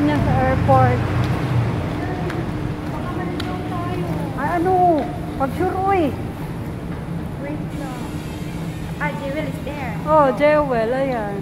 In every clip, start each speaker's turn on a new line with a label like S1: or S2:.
S1: niyan sa airport. Ay, ano? Pag-sure,
S2: Wait lang. Ah, Jewel is there.
S1: oh, Jewel, ayan.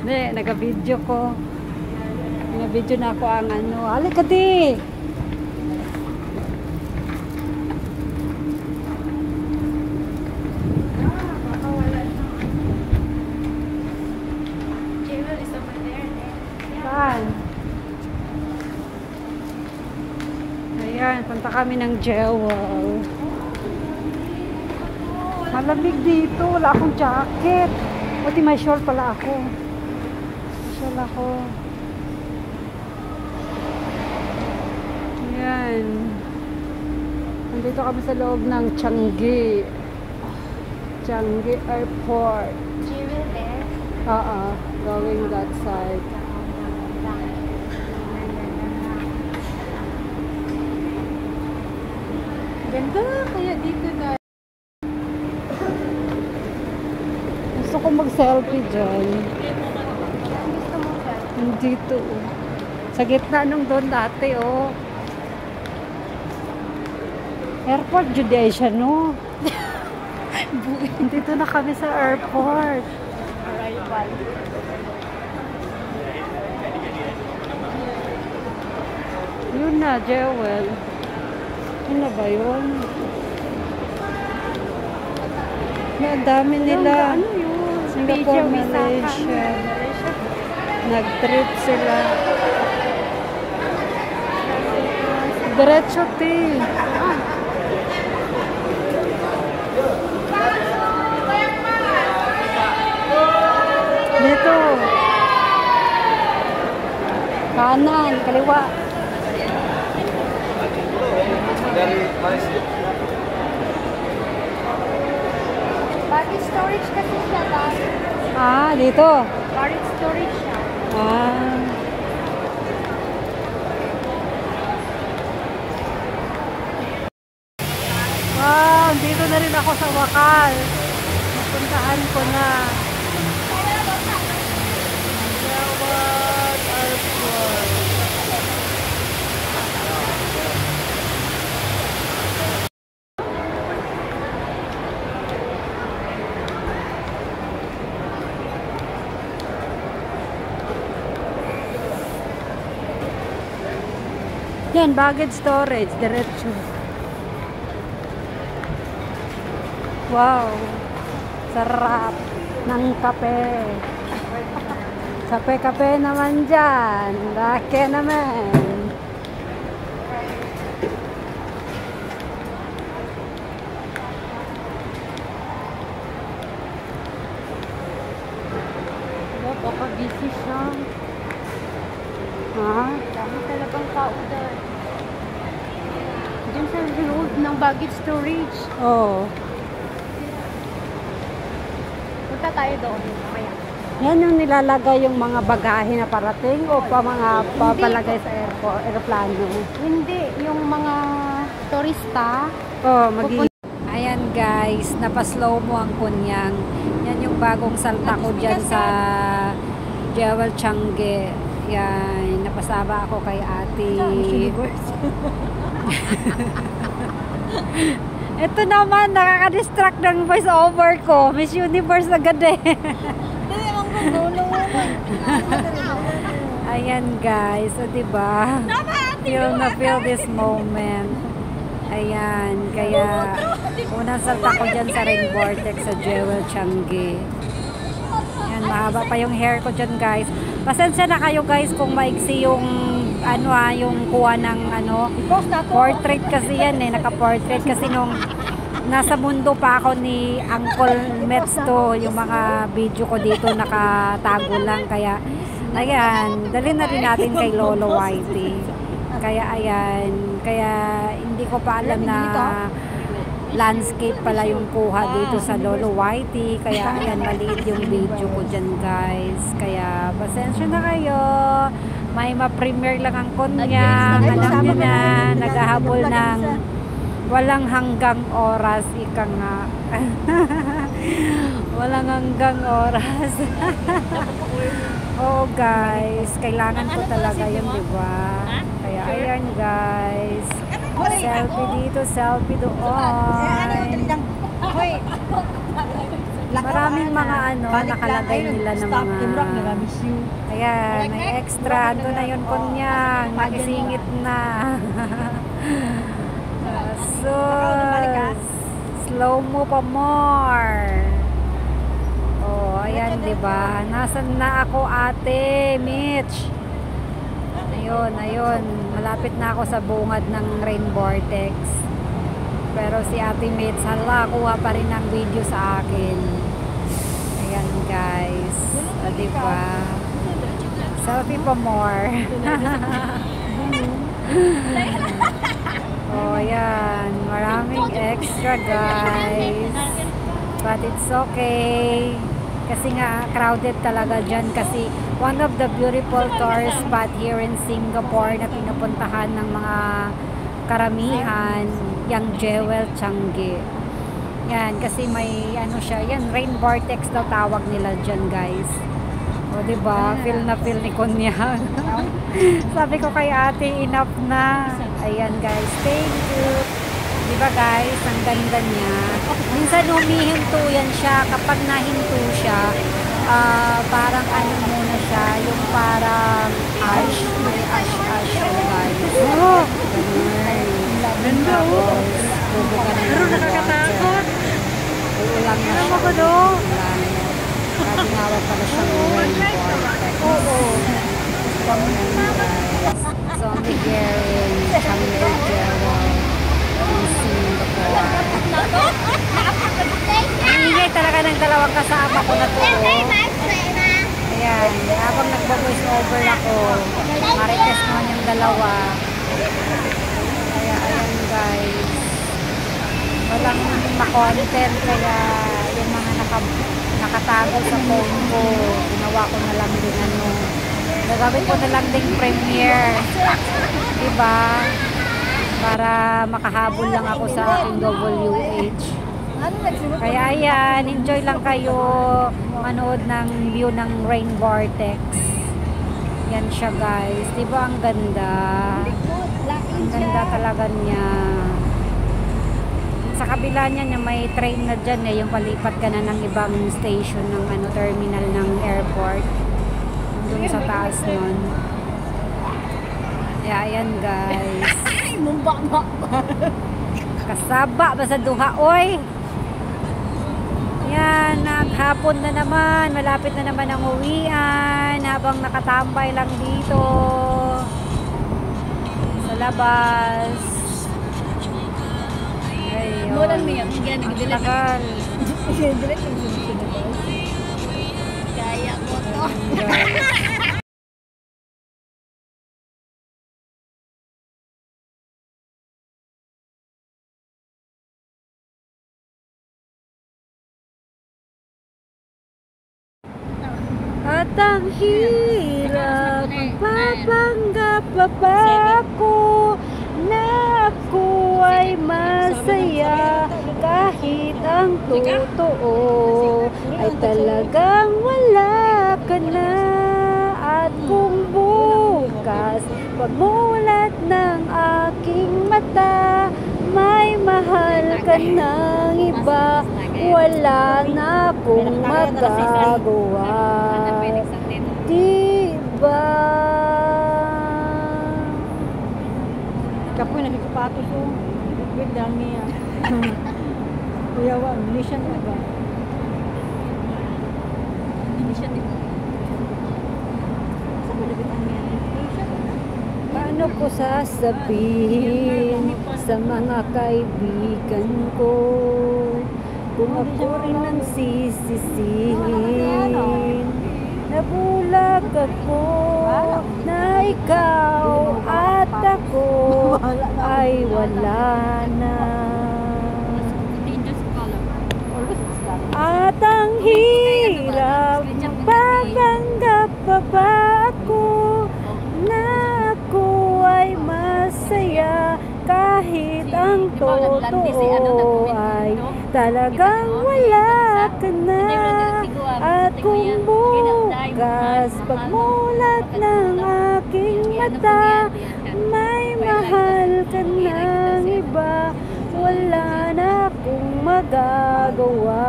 S1: Hindi, nag-video ko. Nag-video na ako ang ano. Halika di!
S2: Jewel is over there.
S1: Saan? Ayan, punta kami ng Jewel. Malamig dito, wala akong jacket. Buti may shawl pala ako. May shawl ako. Ayan. Nandito kami sa loob ng Changi. Changi Airport.
S2: Jewel there.
S1: Going that side.
S2: Ganda kaya dito na.
S1: Gusto ko mag-selfie dyan.
S2: Gusto mo siya?
S1: Dito. Sa gitna nung doon dati, oh. Airport Judicial, no? Dito na kami sa airport.
S2: Arrival.
S1: Yun na, Jewel. Yun na ba yun? Ang dami nila.
S2: Ano yun?
S1: Singapore, Malaysia. Nag-trip sila. Diretso, ti. Dito. Kanan, kaliwa.
S3: Dari Malaysia.
S2: Baggage storage kasi siya ba?
S1: Ah, dito.
S2: Baggage storage siya.
S1: Ah. Wow, dito na rin ako sa wakal. Napuntahan ko na. Jewel Airport. Yan, baggage storage, diretso. Wow, sarap ng kape. Kape-kape naman dyan. Laki naman. Baka-busy siya. Ha?
S2: Dami talagang tao doon. Diyan sa loob ng baggage storage.
S1: Oo.
S2: Punta tayo doon. Mamaya.
S1: Yan yung nilalagay yung mga bagahe na parating o pa mga papalagay sa aeroplano?
S2: Hindi. Yung mga turista.
S1: Oh, ayan guys, napaslow mo ang kunyang. Yan yung bagong salta ko dyan sa Jewel Changi. Yan, napasaba ako kay ate. Ito naman, nakaka-distract ng voice over ko. Miss Universe agad eh. Ayan guys, so diba? Feel na feel this moment. Ayan, kaya unang salta ko dyan sa Rain Vortex sa Jewel Changi. Ayan, mahaba pa yung hair ko dyan guys. Pasensya na kayo guys kung maigsi yung ano yung kuha ng ano, portrait kasi yan eh, naka-portrait kasi nung nasa mundo pa ako ni Uncle Mets to, yung mga video ko dito nakatago lang, kaya ayan, dalhin na rin natin kay Lolo Whitey. Kaya ayan, kaya hindi ko pa alam na landscape pala yung kuha dito sa Lolo Whitey, kaya ayan, maliit yung video ko dyan guys, kaya pasensya na kayo. May ma-premiere lang ang kunyang, alam nyo na, naghahabol ng walang hanggang oras, ika nga. Walang hanggang oras. Oo guys, kailangan ko talaga yun, di ba? Kaya ayan guys. Selfie dito, selfie doon. Maraming mga ano, nakalagay nila ng mga... Ayan, may extra. Ando na yun kunyang. Nakisingit na. So, slow mo pa more. Oh, ayan, di ba? Nasaan na ako, ate Mitch? Ayun, ayun. Malapit na ako sa bungad ng rain vortex. Pero si ate Mitch, hala, kuha pa rin ng video sa akin. Ayan, guys. O, di ba? Selfie pa more. Oh, ayan. Maraming extra, guys. But it's okay. Kasi nga, crowded talaga dyan. Kasi one of the beautiful tourist spot here in Singapore na pinupuntahan ng mga karamihan, yung Jewel Changi. Yan, kasi may ano siya, yan, rain vortex daw tawag nila dyan, guys. O, diba? Feel na feel ni Kunyang. Sabi ko kay ate, enough na. Ayan, guys. Thank you. Diba, guys? Ang ganda niya. Minsan humihinto yan siya. Kapag nahinto siya, parang ano muna siya, yung parang ash, may ash, guys. Oh! Ganda, oh! Bubukan na yung nakakatakot. Uulang na siya. Ano ba Tinawag pala siyang rain vortex. Oo. So, ang beginning, kami ng Jewel in Singapore. Ingay talaga ng dalawang kasama ko na to. Ayan, habang nagbo-voice over ako, marites naman yung dalawa. Kaya, ayan guys. Walang makontent, kaya yung mga nakatago sa phone ko, ginawa ko na lang din ano. Gagawin ko na lang din premiere. Diba? Para makahabol lang ako sa aking WH. Kaya ayan, enjoy lang kayo manood ng view ng rain vortex. Yan siya guys. Diba ang ganda? Ang ganda talaga niya. Sa kabila niya may train na dyan eh, yung palipat ka na ng ibang station ng ano, terminal ng airport. Doon sa taas nun. Kaya ayan guys. Kasaba ba sa duha oy? Yan, naghapon na naman, malapit na naman ang uwian habang nakatambay lang dito sa labas. Ayun. Ang tagal.
S2: Kaya mo to.
S1: At ang hirap, magpapanggap pa ba ako na ako ay masaya kahit ang totoo ay talagang wala ka na. At kung bukas pagmulat ng aking mata may mahal ka ng iba, wala na akong magagawa. Diba?
S4: Kapoy nagkapatos o wait dami ya. Kuya wa mission na ba? Mission din.
S1: Paano ko sasabihin sa mga kaibigan ko kung ako rin ang sisisihin? Nabulag ako na ikaw at ako ay wala na. At ang hirap, papanggap pa ba ako na ako ay masaya kahit Kahit ang totoo ay talagang wala ka na. At kung bukas pagmulat ng aking mata, may mahal ka ng iba, wala na akong magagawa.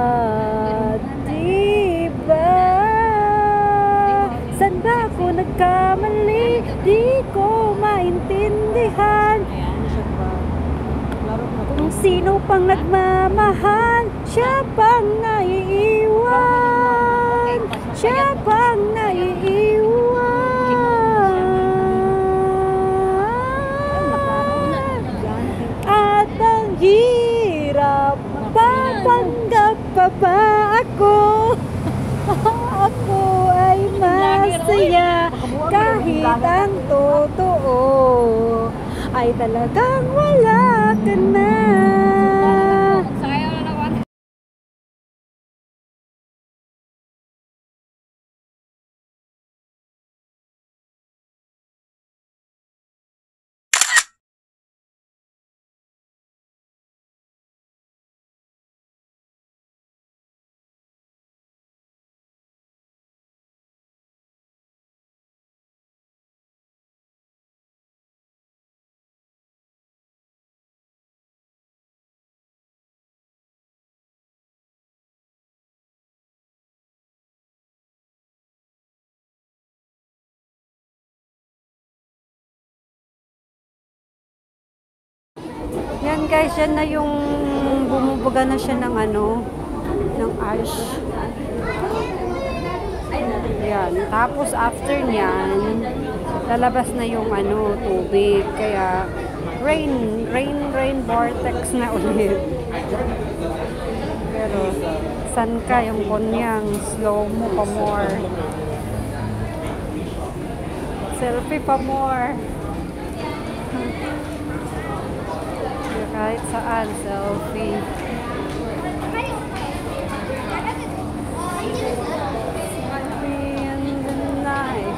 S1: Diba? Saan ba ako nagkamali? Di ko maintindihan. Kung sino pang nagmamahal, siya pang naiiwan. Siya pang naiiwan. At ang hirap, papanggap pa ba ako? Ako ay masaya kahit ang totoo ay talagang wala ka na. Yan guys, yan na yung bumubuga na siya ng ano, ng ash. Yan. Tapos after nyan, lalabas na yung ano, tubig. Kaya rain vortex na ulit. Pero san ka yung konyang slow mo pa more. Selfie pa more. Kahit saan, selfie. Selfie in the night.